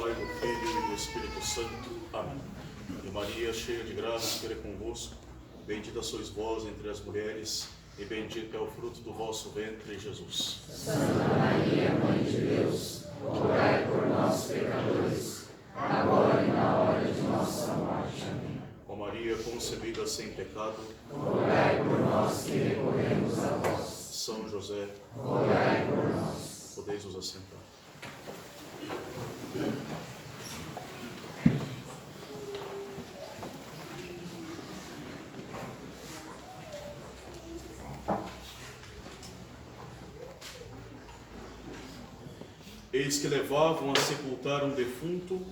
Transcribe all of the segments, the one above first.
Pai, do Filho e do Espírito Santo. Amém. E Maria, cheia de graça, o Senhor é convosco. Bendita sois vós entre as mulheres, e bendito é o fruto do vosso ventre, Jesus. Santa Maria, Mãe de Deus, rogai por nós, pecadores, agora e na hora de nossa morte. Amém. Ó Maria, concebida sem pecado, rogai por nós que recorremos a vós. São José, rogai por nós. podeis vos assentar. Eis que levavam a sepultar um defunto,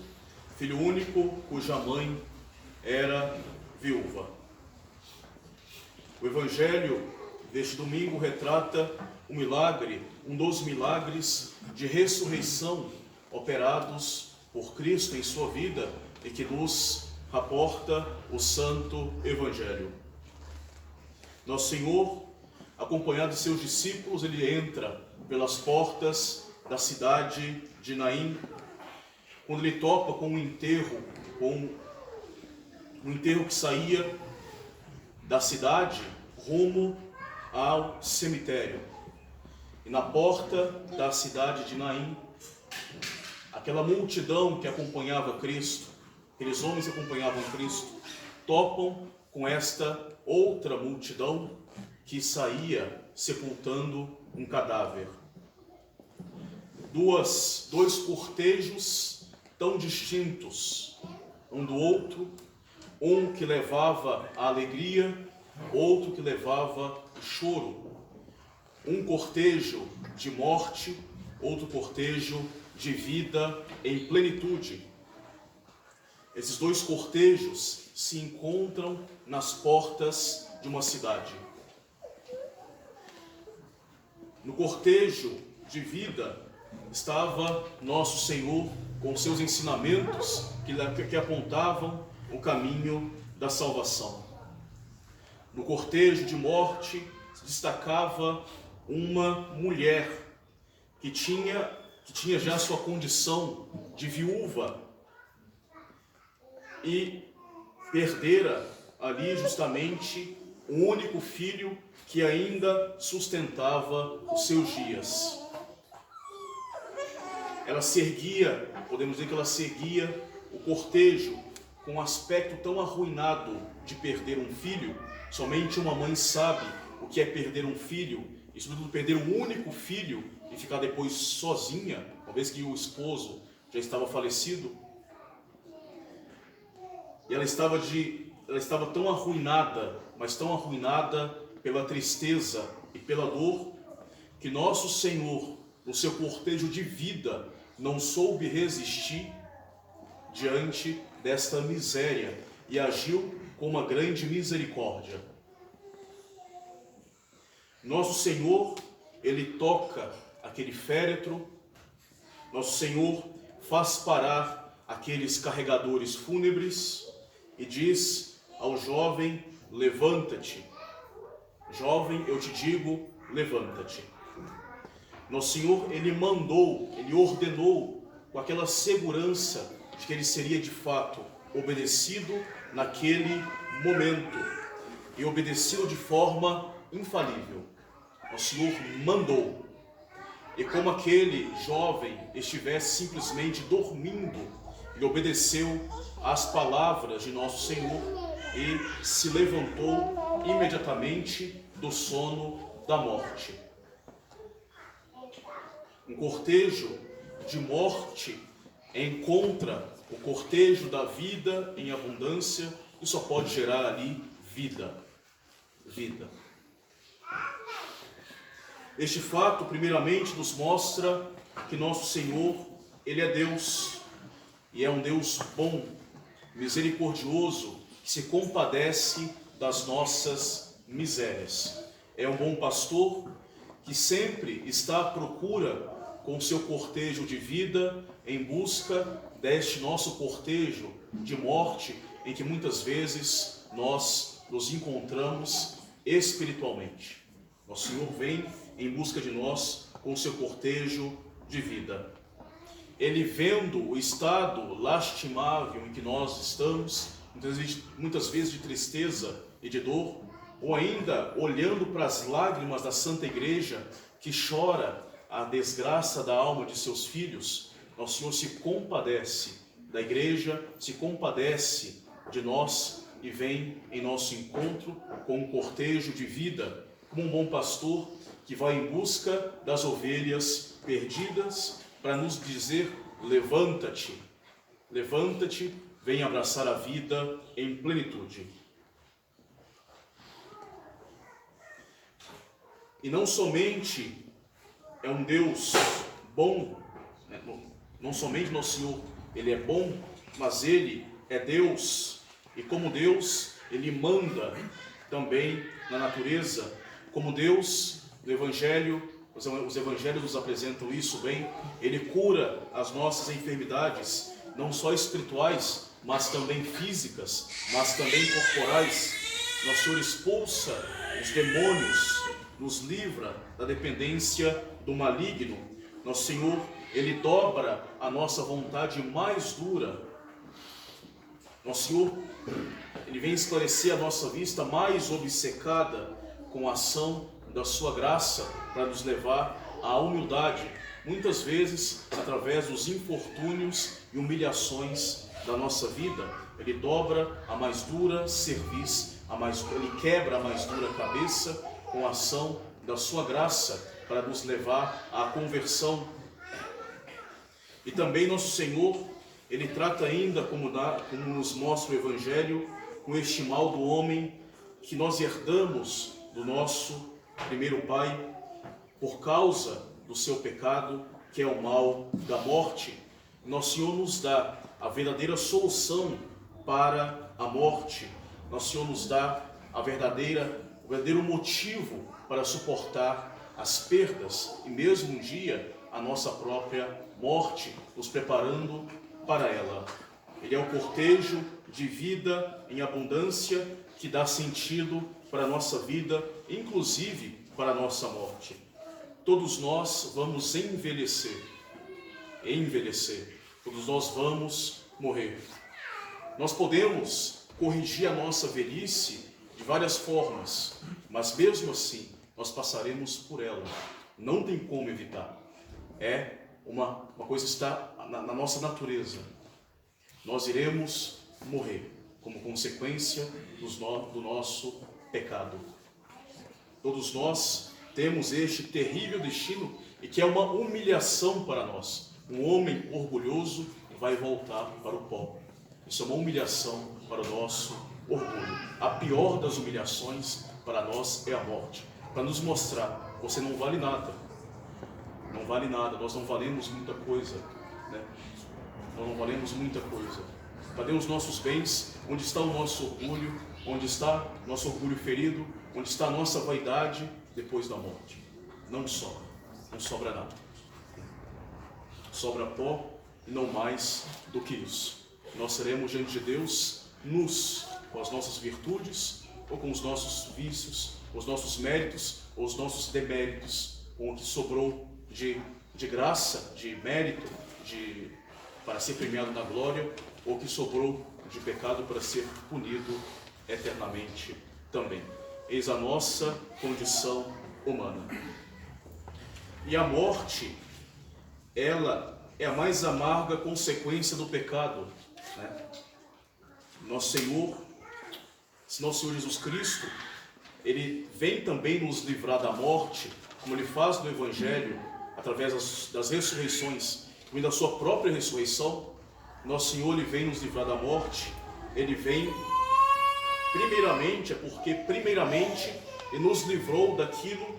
filho único, cuja mãe era viúva. O Evangelho deste domingo retrata um milagre, um dos milagres de ressurreição operados por Cristo em sua vida e que nos rapporta o Santo Evangelho. Nosso Senhor, acompanhado de seus discípulos, ele entra pelas portas da cidade de Naim, quando ele topa com um enterro que saía da cidade rumo ao cemitério. E na porta da cidade de Naim, aquela multidão que acompanhava Cristo, aqueles homens que acompanhavam Cristo, topam com esta outra multidão que saía sepultando um cadáver. Dois cortejos tão distintos um do outro, um que levava a alegria, outro que levava o choro. Um cortejo de morte, outro cortejo de vida em plenitude. Esses dois cortejos se encontram nas portas de uma cidade. No cortejo de vida estava nosso Senhor com seus ensinamentos que apontavam o caminho da salvação. No cortejo de morte se destacava uma mulher que tinha já sua condição de viúva e perdera ali justamente o único filho que ainda sustentava os seus dias. Ela seguia, podemos dizer que ela seguia o cortejo com um aspecto tão arruinado de perder um filho. Somente uma mãe sabe o que é perder um filho, e sobretudo perder um único filho e ficar depois sozinha, uma vez que o esposo já estava falecido. E ela estava tão arruinada, mas tão arruinada pela tristeza e pela dor, que nosso Senhor, no seu cortejo de vida, não soube resistir diante desta miséria e agiu com uma grande misericórdia. Nosso Senhor, ele toca aquele féretro, nosso Senhor faz parar aqueles carregadores fúnebres e diz ao jovem: levanta-te. Jovem, eu te digo, levanta-te. Nosso Senhor, ele ordenou com aquela segurança de que ele seria de fato obedecido naquele momento e obedecido de forma infalível. Nosso Senhor mandou. E como aquele jovem estivesse simplesmente dormindo, ele obedeceu às palavras de nosso Senhor e se levantou imediatamente do sono da morte. Um cortejo de morte encontra o cortejo da vida em abundância e só pode gerar ali vida. Vida. Este fato, primeiramente, nos mostra que nosso Senhor, ele é Deus, e é um Deus bom, misericordioso, que se compadece das nossas misérias. É um bom pastor que sempre está à procura com seu cortejo de vida em busca deste nosso cortejo de morte, em que muitas vezes nós nos encontramos espiritualmente. Nosso Senhor vem em busca de nós com seu cortejo de vida. ele vendo o estado lastimável em que nós estamos, muitas vezes de tristeza e de dor, ou ainda olhando para as lágrimas da Santa Igreja, que chora a desgraça da alma de seus filhos, nosso Senhor se compadece da Igreja, se compadece de nós e vem em nosso encontro com um cortejo de vida, como um bom pastor que vai em busca das ovelhas perdidas para nos dizer: levanta-te, levanta-te, vem abraçar a vida em plenitude. E não somente é um Deus bom, né? Não somente nosso Senhor, Ele é bom, mas Ele é Deus. E como Deus, Ele manda também na natureza. Como Deus, no Evangelho, os Evangelhos nos apresentam isso bem, Ele cura as nossas enfermidades, não só espirituais, mas também físicas, mas também corporais. Nosso Senhor expulsa os demônios, nos livra da dependência do maligno. Nosso Senhor, Ele dobra a nossa vontade mais dura. Nosso Senhor, Ele vem esclarecer a nossa vista mais obcecada com a ação da sua graça para nos levar à humildade, muitas vezes através dos infortúnios e humilhações da nossa vida. Ele dobra a mais dura cerviz, Ele quebra a mais dura cabeça com a ação da sua graça para nos levar à conversão. E também nosso Senhor, Ele trata ainda, como nos mostra o Evangelho, com este mal do homem que nós herdamos do nosso primeiro pai, por causa do seu pecado, que é o mal da morte. Nosso Senhor nos dá a verdadeira solução para a morte. Nosso Senhor nos dá o verdadeiro motivo para suportar as perdas e mesmo um dia a nossa própria morte, nos preparando para ela. Ele é o cortejo de vida em abundância que dá sentido para a nossa vida, inclusive para a nossa morte. Todos nós vamos envelhecer, todos nós vamos morrer. Nós podemos corrigir a nossa velhice de várias formas, mas mesmo assim nós passaremos por ela, não tem como evitar. É uma coisa que está na nossa natureza. Nós iremos morrer como consequência do nosso pecado. Todos nós temos este terrível destino e que é uma humilhação para nós. Um homem orgulhoso vai voltar para o pó. Isso é uma humilhação para o nosso orgulho. A pior das humilhações para nós é a morte. Para nos mostrar, você não vale nada. Não vale nada, nós não valemos muita coisa, né? Nós não valemos muita coisa. Cadê os nossos bens? Onde está o nosso orgulho? Onde está nosso orgulho ferido? Onde está a nossa vaidade depois da morte? Não sobra nada. Sobra pó e não mais do que isso. Nós seremos diante de Deus nus, com as nossas virtudes ou com os nossos vícios, os nossos méritos ou os nossos deméritos, com o que sobrou de graça, de mérito, para ser premiado na glória, ou que sobrou de pecado para ser punido eternamente também. Eis a nossa condição humana. E a morte, ela é a mais amarga consequência do pecado, né? Nosso Senhor Jesus Cristo, Ele vem também nos livrar da morte, como Ele faz no Evangelho, através das ressurreições, e da sua própria ressurreição. Nosso Senhor, Ele vem nos livrar da morte. Ele vem, primeiramente, Ele nos livrou daquilo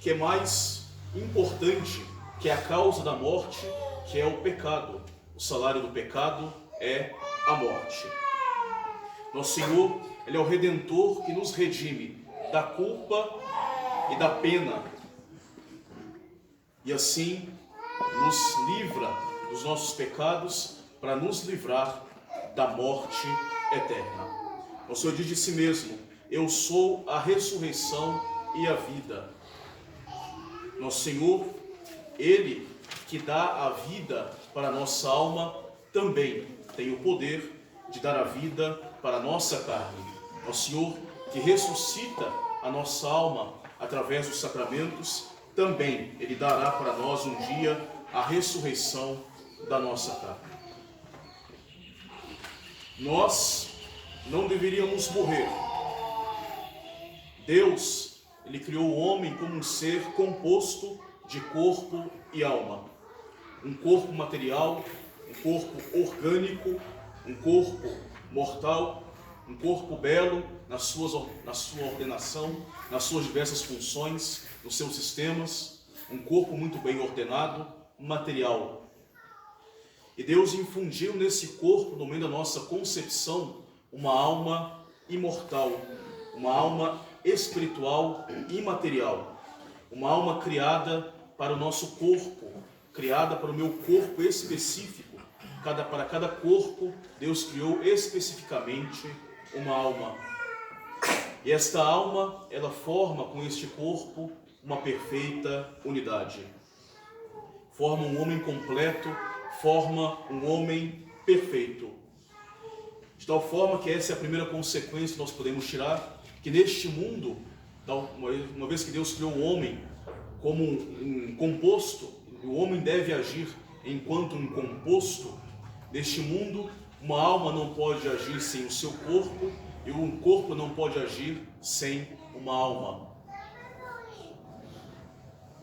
que é mais importante, que é a causa da morte, que é o pecado. O salário do pecado é a morte. Nosso Senhor, Ele é o Redentor que nos redime da culpa e da pena, e assim nos livra dos nossos pecados para nos livrar da morte eterna. O Senhor diz de si mesmo: eu sou a ressurreição e a vida. Nosso Senhor, Ele que dá a vida para a nossa alma, também tem o poder de dar a vida para a nossa carne. Ao Senhor que ressuscita a nossa alma através dos sacramentos, também Ele dará para nós um dia a ressurreição da nossa carne. Nós não deveríamos morrer. Deus, Ele criou o homem como um ser composto de corpo e alma. Um corpo material, um corpo orgânico, um corpo mortal, um corpo belo na sua ordenação, nas suas diversas funções, nos seus sistemas, um corpo muito bem ordenado, material. E Deus infundiu nesse corpo, no meio da nossa concepção, uma alma imortal, uma alma espiritual imaterial, uma alma criada para o nosso corpo, criada para o meu corpo específico. Para cada corpo, Deus criou especificamente uma alma. E esta alma, ela forma com este corpo uma perfeita unidade. Forma um homem completo, forma um homem perfeito. De tal forma que essa é a primeira consequência que nós podemos tirar, que neste mundo, uma vez que Deus criou o homem como um composto, o homem deve agir enquanto um composto. Neste mundo, uma alma não pode agir sem o seu corpo e um corpo não pode agir sem uma alma.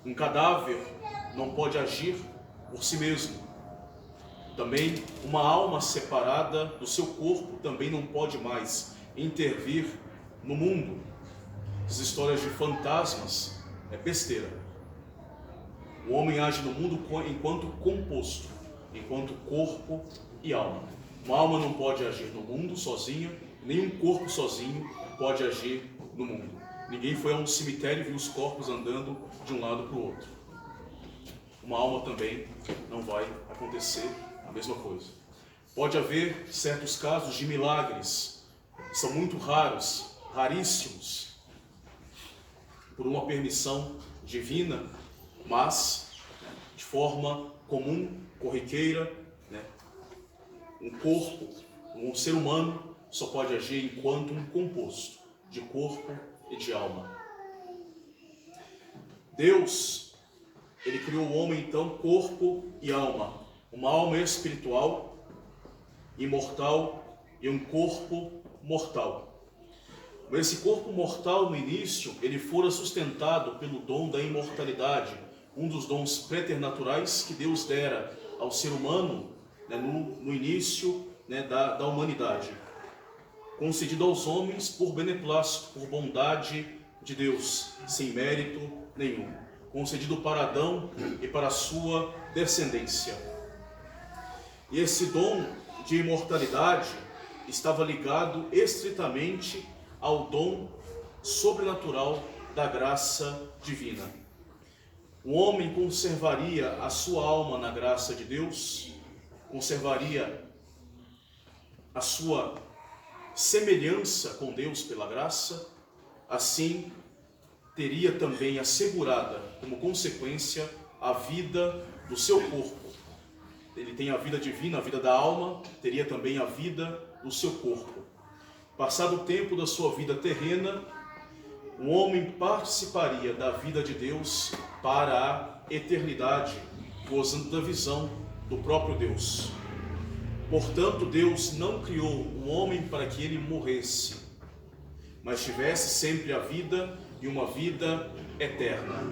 Um cadáver não pode agir por si mesmo. Também uma alma separada do seu corpo também não pode mais intervir no mundo. As histórias de fantasmas é besteira. O homem age no mundo enquanto composto, enquanto corpo e alma. Uma alma não pode agir no mundo sozinha, nem um corpo sozinho pode agir no mundo. Ninguém foi a um cemitério e viu os corpos andando de um lado para o outro. Uma alma também não vai acontecer a mesma coisa. Pode haver certos casos de milagres, que são muito raros, raríssimos, por uma permissão divina, mas de forma comum, corriqueira, um corpo, um ser humano só pode agir enquanto um composto de corpo e de alma. Deus, Ele criou o homem então corpo e alma, uma alma espiritual, imortal e um corpo mortal. Mas esse corpo mortal no início, ele fora sustentado pelo dom da imortalidade, um dos dons preternaturais que Deus dera ao ser humano no início da humanidade, concedido aos homens por beneplácito, por bondade de Deus, sem mérito nenhum, concedido para Adão e para a sua descendência. E esse dom de imortalidade estava ligado estritamente ao dom sobrenatural da graça divina. O homem conservaria a sua alma na graça de Deus, conservaria a sua semelhança com Deus pela graça, assim teria também assegurada, como consequência, a vida do seu corpo. Ele tem a vida divina, a vida da alma, teria também a vida do seu corpo. Passado o tempo da sua vida terrena, o homem participaria da vida de Deus para a eternidade, gozando da visão do próprio Deus. Portanto, Deus não criou o homem para que ele morresse, mas tivesse sempre a vida e uma vida eterna.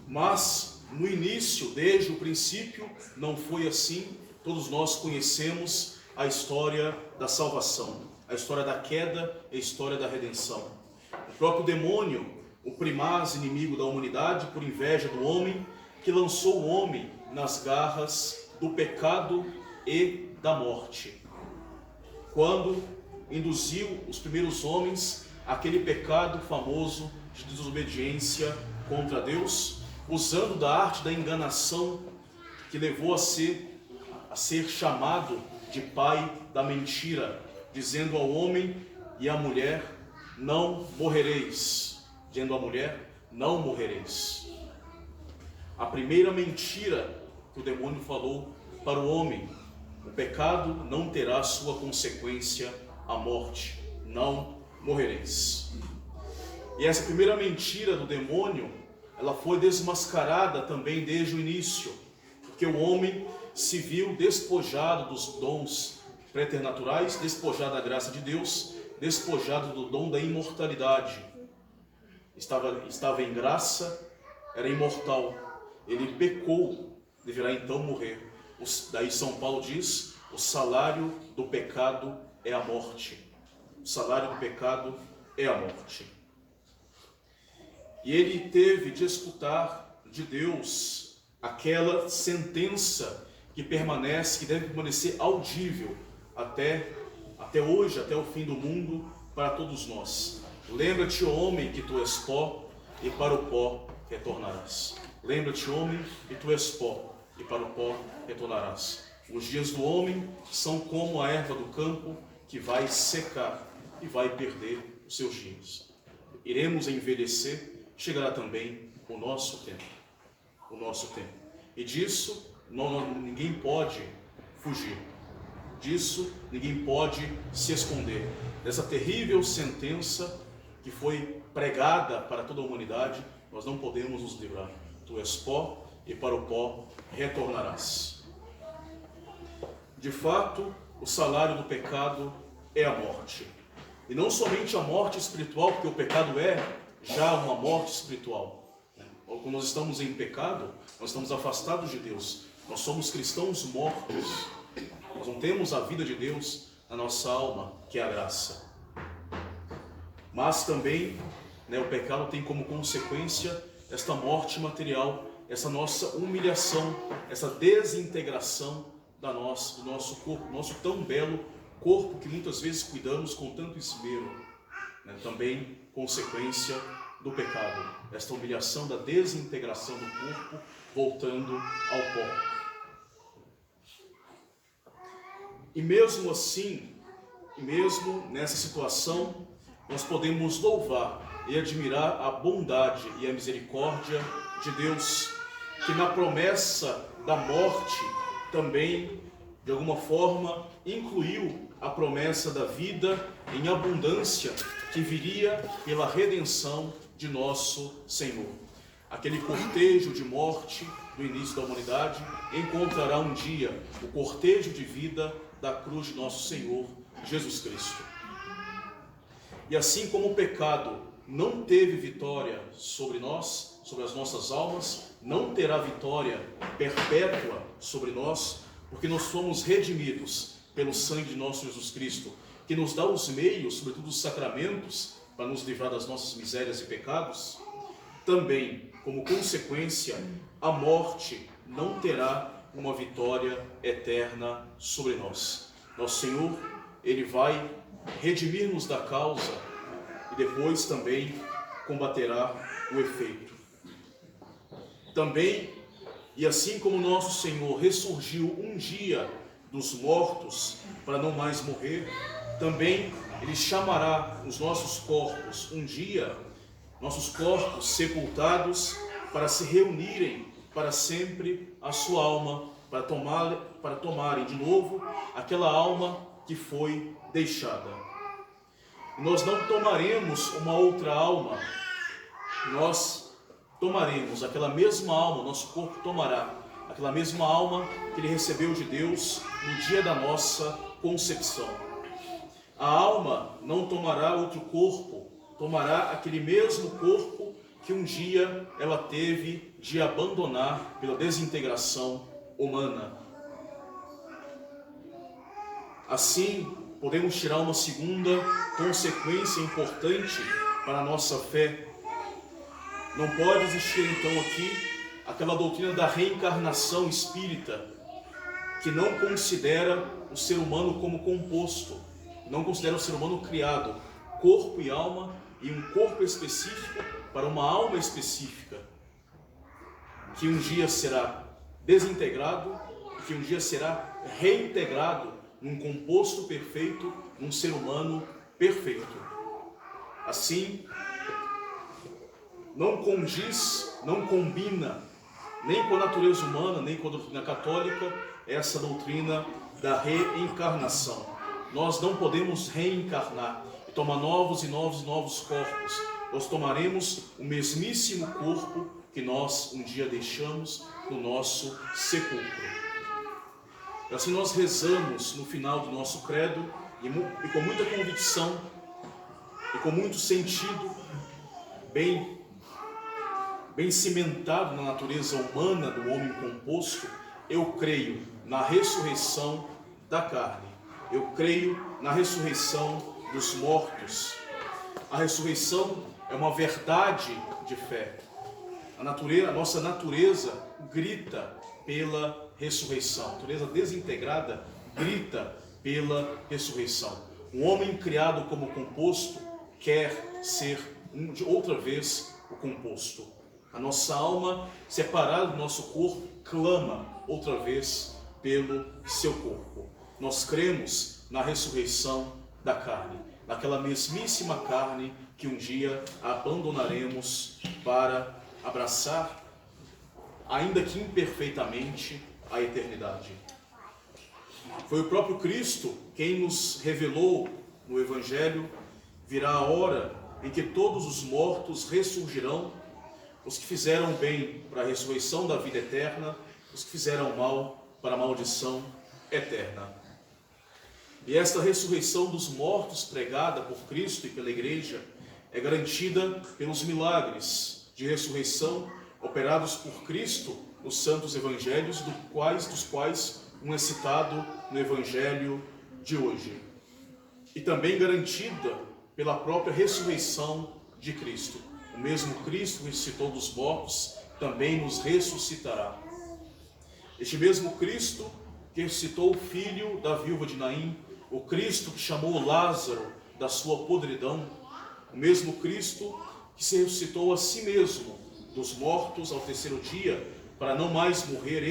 Mas, no início, desde o princípio, não foi assim. Todos nós conhecemos a história da salvação, a história da queda e a história da redenção. O próprio demônio, o primaz inimigo da humanidade, por inveja do homem, que lançou o homem nas garras do pecado e da morte. Quando induziu os primeiros homens àquele pecado famoso de desobediência contra Deus, usando da arte da enganação, que levou a ser chamado de pai da mentira, dizendo ao homem e à mulher: não morrereis. Dizendo à mulher: não morrereis. a primeira mentira que o demônio falou para o homem: o pecado não terá sua consequência, a morte, não morrereis. E essa primeira mentira do demônio, ela foi desmascarada também desde o início, porque o homem se viu despojado dos dons preternaturais, despojado da graça de Deus, despojado do dom da imortalidade. Estava em graça, era imortal. Ele pecou, deverá então morrer. Daí São Paulo diz: o salário do pecado é a morte. O salário do pecado é a morte. E ele teve de escutar de Deus aquela sentença que permanece, que deve permanecer audível até hoje, até o fim do mundo, para todos nós. Lembra-te, homem, que tu és pó, e para o pó retornarás. Lembra-te, homem, que tu és pó, e para o pó retornarás. Os dias do homem são como a erva do campo, que vai secar e vai perder os seus dias. Iremos envelhecer, chegará também o nosso tempo. O nosso tempo. E disso ninguém pode fugir. Disso ninguém pode se esconder. Dessa terrível sentença que foi pregada para toda a humanidade, nós não podemos nos livrar. Tu és pó, e para o pó retornarás. De fato, o salário do pecado é a morte. E não somente a morte espiritual, porque o pecado é já uma morte espiritual. Quando nós estamos em pecado, nós estamos afastados de Deus. Nós somos cristãos mortos. Nós não temos a vida de Deus na nossa alma, que é a graça. Mas também, o pecado tem como consequência esta morte material, essa nossa humilhação, essa desintegração do nosso corpo, nosso tão belo corpo que muitas vezes cuidamos com tanto esmero. Também consequência do pecado, esta humilhação da desintegração do corpo, voltando ao pó. E mesmo assim, e mesmo nessa situação, nós podemos louvar e admirar a bondade e a misericórdia de Deus, que na promessa da morte também, de alguma forma, incluiu a promessa da vida em abundância, que viria pela redenção de nosso Senhor. Aquele cortejo de morte do início da humanidade encontrará um dia o cortejo de vida da cruz de nosso Senhor Jesus Cristo. E assim como o pecado não teve vitória sobre nós, sobre as nossas almas, não terá vitória perpétua sobre nós, porque nós somos redimidos pelo sangue de nosso Jesus Cristo, que nos dá os meios, sobretudo os sacramentos, para nos livrar das nossas misérias e pecados. Também, como consequência, a morte não terá uma vitória eterna sobre nós. Nosso Senhor, Ele vai redimir-nos da causa e depois também combaterá o efeito. Também, e assim como nosso Senhor ressurgiu um dia dos mortos para não mais morrer, também Ele chamará os nossos corpos um dia, nossos corpos sepultados, para se reunirem para sempre a sua alma, para tomarem de novo aquela alma que foi deixada. E nós não tomaremos uma outra alma, nós tomaremos aquela mesma alma, nosso corpo tomará aquela mesma alma que ele recebeu de Deus no dia da nossa concepção. A alma não tomará outro corpo, tomará aquele mesmo corpo que um dia ela teve de abandonar pela desintegração humana. Assim, podemos tirar uma segunda consequência importante para a nossa fé. Não pode existir então aqui aquela doutrina da reencarnação espírita, que não considera o ser humano como composto, não considera o ser humano criado, corpo e alma, e um corpo específico para uma alma específica, que um dia será desintegrado, que um dia será reintegrado num composto perfeito, num ser humano perfeito. Assim, não condiz, não combina, nem com a natureza humana, nem com a doutrina católica, essa doutrina da reencarnação. Nós não podemos reencarnar e tomar novos e novos e novos corpos. Nós tomaremos o mesmíssimo corpo que nós um dia deixamos no nosso sepulcro. E assim nós rezamos no final do nosso credo e com muita convicção e com muito sentido, bem cimentado na natureza humana do homem composto, eu creio na ressurreição da carne. Eu creio na ressurreição dos mortos. A ressurreição é uma verdade de fé. A nossa natureza grita pela ressurreição. A natureza desintegrada grita pela ressurreição. Um homem criado como composto quer ser outra vez o composto. A nossa alma, separada do nosso corpo, clama outra vez pelo seu corpo. Nós cremos na ressurreição da carne, naquela mesmíssima carne que um dia abandonaremos para abraçar, ainda que imperfeitamente, a eternidade. Foi o próprio Cristo quem nos revelou no Evangelho: virá a hora em que todos os mortos ressurgirão, os que fizeram bem para a ressurreição da vida eterna, os que fizeram mal para a maldição eterna. E esta ressurreição dos mortos pregada por Cristo e pela Igreja é garantida pelos milagres de ressurreição operados por Cristo nos santos evangelhos, dos quais um é citado no Evangelho de hoje. E também garantida pela própria ressurreição de Cristo. O mesmo Cristo que ressuscitou dos mortos também nos ressuscitará. Este mesmo Cristo que ressuscitou o filho da viúva de Naim, o Cristo que chamou Lázaro da sua podridão, o mesmo Cristo que se ressuscitou a si mesmo dos mortos ao terceiro dia, para não mais morrer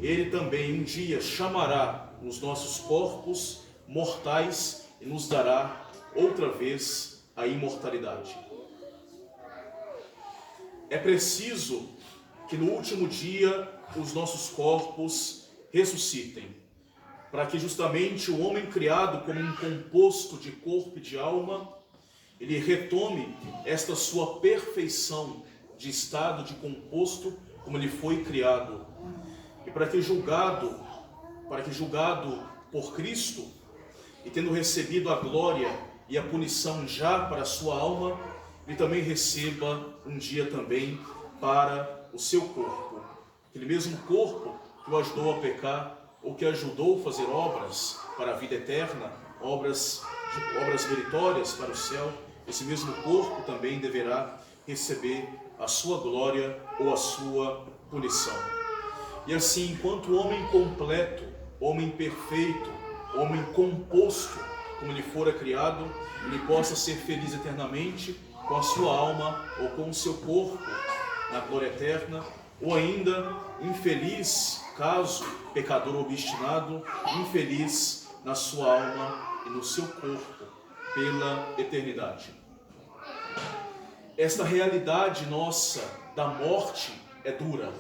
ele também um dia chamará os nossos corpos mortais e nos dará outra vez a imortalidade. É preciso que no último dia os nossos corpos ressuscitem, para que justamente o homem criado como um composto de corpo e de alma, ele retome esta sua perfeição de estado de composto como ele foi criado. E para que julgado por Cristo e tendo recebido a glória e a punição já para a sua alma, ele também receba um dia também para o seu corpo. Aquele mesmo corpo que o ajudou a pecar, ou que ajudou a fazer obras para a vida eterna, obras meritórias para o céu, esse mesmo corpo também deverá receber a sua glória ou a sua punição. E assim, enquanto o homem completo, homem perfeito, homem composto, como ele fora criado, ele possa ser feliz eternamente com a sua alma ou com o seu corpo na glória eterna, ou ainda infeliz, caso pecador obstinado, infeliz na sua alma e no seu corpo pela eternidade. Esta realidade nossa da morte é dura.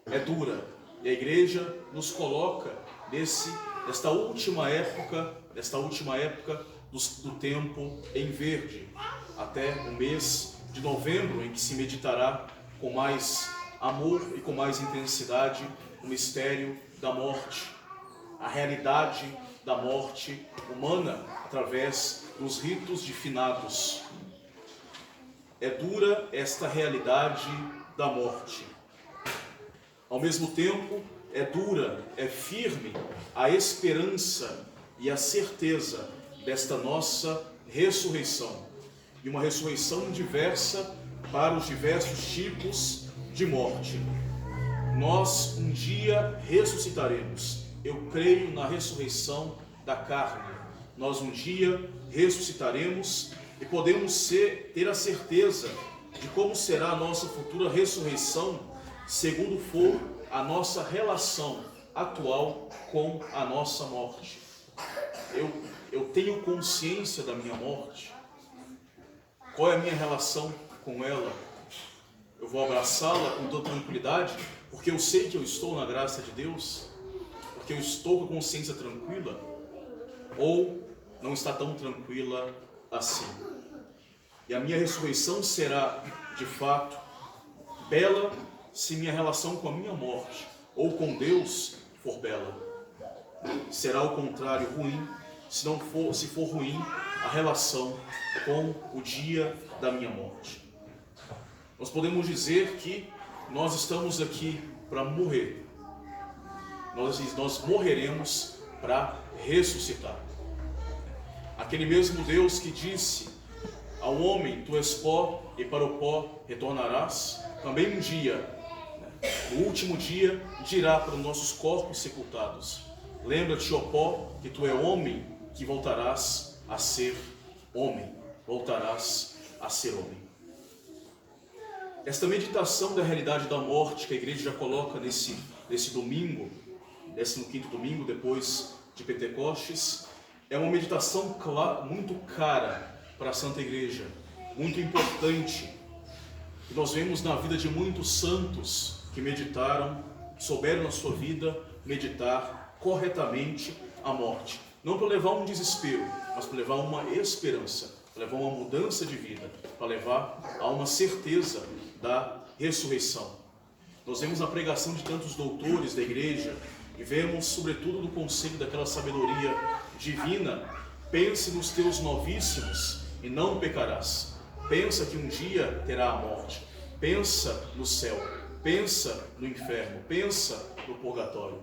É dura. E a Igreja nos coloca nesta última época do tempo em verde, até o mês de novembro, em que se meditará com mais amor e com mais intensidade o mistério da morte, a realidade da morte humana através dos ritos de finados. É dura esta realidade da morte. Ao mesmo tempo, é dura, é firme a esperança e a certeza desta nossa ressurreição. E uma ressurreição diversa para os diversos tipos de morte. Nós um dia ressuscitaremos. Eu creio na ressurreição da carne. Nós um dia ressuscitaremos e podemos ter a certeza de como será a nossa futura ressurreição, segundo for a nossa relação atual com a nossa morte. Eu tenho consciência da minha morte? Qual é a minha relação com ela? eu vou abraçá-la com toda tranquilidade, porque eu sei que eu estou na graça de Deus, porque eu estou com a consciência tranquila, ou não está tão tranquila assim. E a minha ressurreição será, de fato, bela se minha relação com a minha morte ou com Deus for bela. Será ao contrário ruim se for ruim a relação com o dia da minha morte. Nós podemos dizer que nós estamos aqui para morrer. Nós morreremos para ressuscitar. Aquele mesmo Deus que disse ao homem, tu és pó e para o pó retornarás, também um dia, no último dia, dirá para os nossos corpos sepultados, lembra-te, ó pó, que tu é homem, que voltarás a ser homem. Voltarás a ser homem. Esta meditação da realidade da morte que a igreja já coloca nesse domingo, 15º domingo depois de Pentecostes, é uma meditação muito cara para a Santa Igreja, muito importante, que nós vemos na vida de muitos santos que meditaram, souberam na sua vida meditar corretamente a morte. Não para levar um desespero, mas para levar uma esperança, para levar uma mudança de vida, para levar a uma certeza da ressurreição. Nós vemos a pregação de tantos doutores da igreja e vemos, sobretudo, no conselho daquela sabedoria divina: pense nos teus novíssimos e não pecarás. Pensa que um dia terá a morte. Pensa no céu. Pensa no inferno. Pensa no purgatório.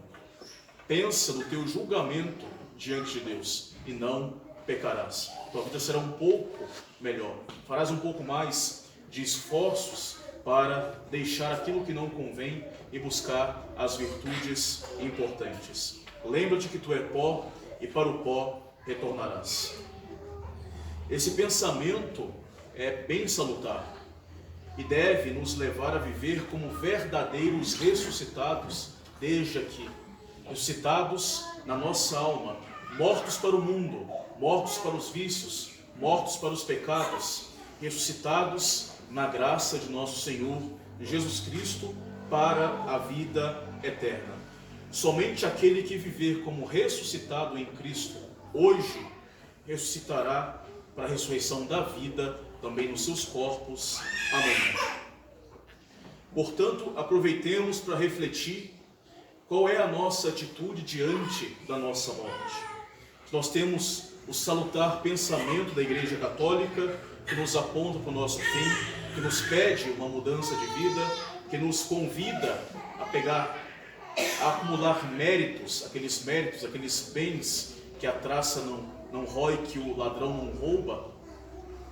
Pensa no teu julgamento diante de Deus e não pecarás. Tua vida será um pouco melhor. Farás um pouco mais de esforços para deixar aquilo que não convém e buscar as virtudes importantes. Lembra-te que tu é pó e para o pó retornarás. Esse pensamento é bem salutar e deve nos levar a viver como verdadeiros ressuscitados desde aqui. Ressuscitados na nossa alma, mortos para o mundo, mortos para os vícios, mortos para os pecados, ressuscitados na graça de nosso Senhor Jesus Cristo para a vida eterna. Somente aquele que viver como ressuscitado em Cristo hoje ressuscitará para a ressurreição da vida também nos seus corpos amanhã. Portanto, aproveitemos para refletir qual é a nossa atitude diante da nossa morte. Nós temos o salutar pensamento da Igreja Católica que nos aponta para o nosso fim, que nos pede uma mudança de vida, que nos convida a acumular méritos, aqueles bens que a traça não rói, que o ladrão não rouba,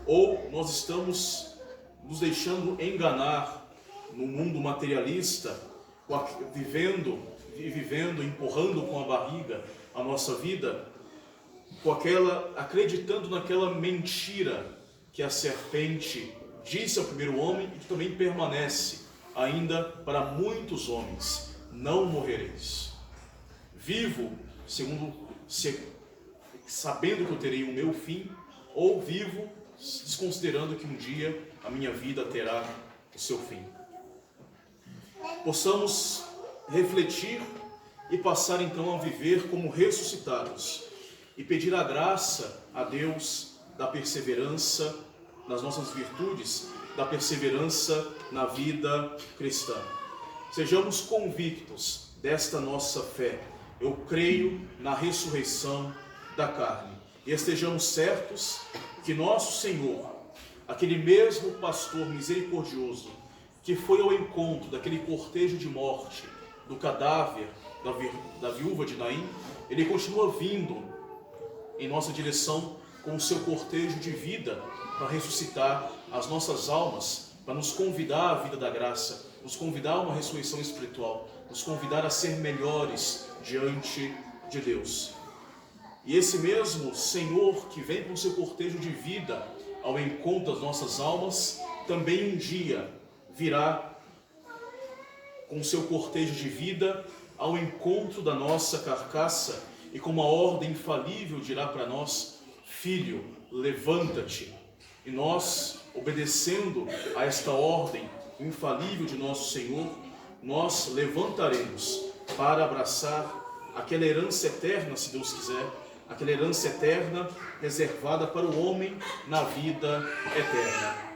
ou nós estamos nos deixando enganar no mundo materialista, vivendo, empurrando com a barriga a nossa vida, acreditando naquela mentira que a serpente disse ao primeiro homem e que também permanece ainda para muitos homens: não morrereis. Vivo sabendo que eu terei o meu fim, ou vivo desconsiderando que um dia a minha vida terá o seu fim. Possamos refletir e passar então a viver como ressuscitados e pedir a graça a Deus da perseverança nas nossas virtudes, da perseverança na vida cristã. Sejamos convictos desta nossa fé. Eu creio na ressurreição da carne. E estejamos certos que nosso Senhor, aquele mesmo pastor misericordioso que foi ao encontro daquele cortejo de morte, do cadáver da viúva de Naim, ele continua vindo em nossa direção com o seu cortejo de vida para ressuscitar as nossas almas, para nos convidar à vida da graça, nos convidar a uma ressurreição espiritual, nos convidar a ser melhores diante de Deus. E esse mesmo Senhor que vem com o seu cortejo de vida ao encontro das nossas almas, também um dia virá com o seu cortejo de vida ao encontro da nossa carcaça e com uma ordem infalível dirá para nós: filho, levanta-te. E nós, obedecendo a esta ordem infalível de nosso Senhor, nós levantaremos para abraçar aquela herança eterna, se Deus quiser, aquela herança eterna reservada para o homem na vida eterna.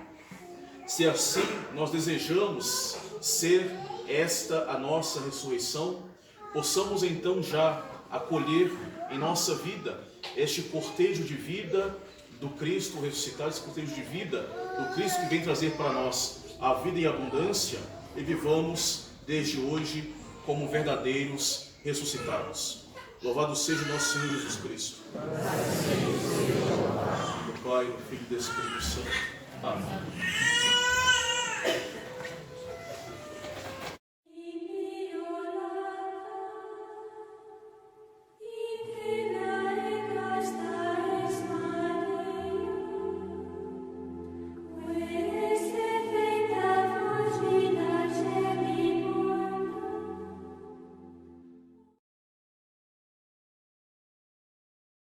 Se assim nós desejamos ser esta a nossa ressurreição, possamos então já acolher em nossa vida este cortejo de vida do Cristo ressuscitado, esse cortejo de vida do Cristo que vem trazer para nós a vida em abundância, e vivamos desde hoje como verdadeiros ressuscitados. Louvado seja o nosso Senhor Jesus Cristo. Do Pai, do Filho e do Espírito Santo. Amém.